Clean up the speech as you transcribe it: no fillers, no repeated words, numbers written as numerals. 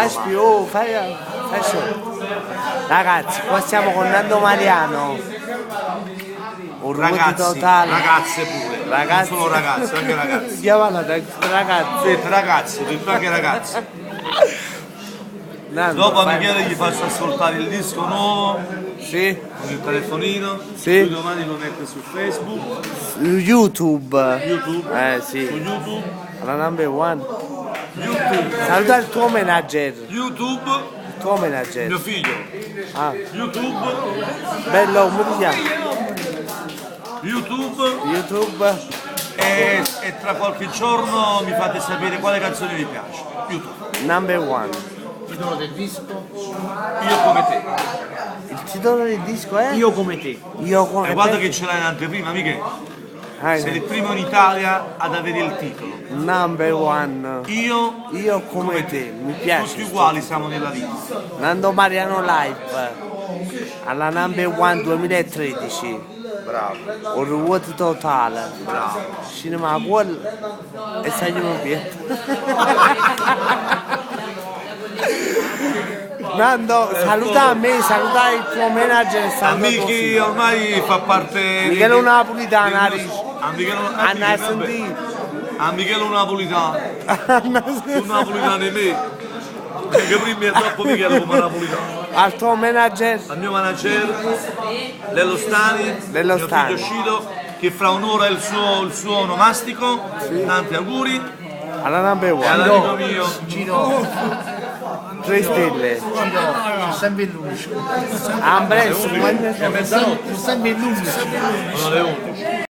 Aspi, oh, fai show. Ragazzi, qua siamo con Nando Mariano. Un Ragazzi, totale. ragazze pure, Ragazzi. non solo ragazze, anche ragazzi. Chiamala ragazzi. Ragazzi, ho detto anche ragazzi. Nando, Dopo a fai- Michele gli faccio ascoltare il disco nuovo Sì, con il telefonino. Sì. Lui domani lo mette su Facebook, su YouTube. YouTube, su Sì, YouTube, la number one. YouTube, Saluta il tuo manager. YouTube, Il tuo manager. mio figlio, Ah, YouTube, bello, come ti chiami? YouTube YouTube. e tra qualche giorno mi fate sapere quale canzone vi piace. YouTube. Number one. Titolo del disco? Io come te. Il titolo del disco è? Io come te. Io come E guarda te. che ce l'hai in anteprima, Michele. Ah, Sei il primo in Italia ad avere il titolo. number one. Io Come te. Mi piace. tutti uguali siamo nella vita. Nando Mariano Live. Alla number one 2013. Bravo, Un ruoto totale. bravo. Cinema Wall e Saglio Pietro. Nando, saluta me, saluta il tuo manager e saluta tuo Amici figlio. ormai fa parte Michele Napolitano, a Michele Anna sentito. a Michele Napolitano. Un napolitano e me. Perché prima è troppo Michele come napolitano. Al tuo manager, Al mio manager Lello Stani, Lello mio Stani. figlio Ciro, che fra un'ora è il suo onomastico. Tanti auguri. alla number E one. all'amico mio Giro, 3 stelle. c'è sempre il luce. Ambres, è mezzanotte. C'è sempre il luce. Sono le 11.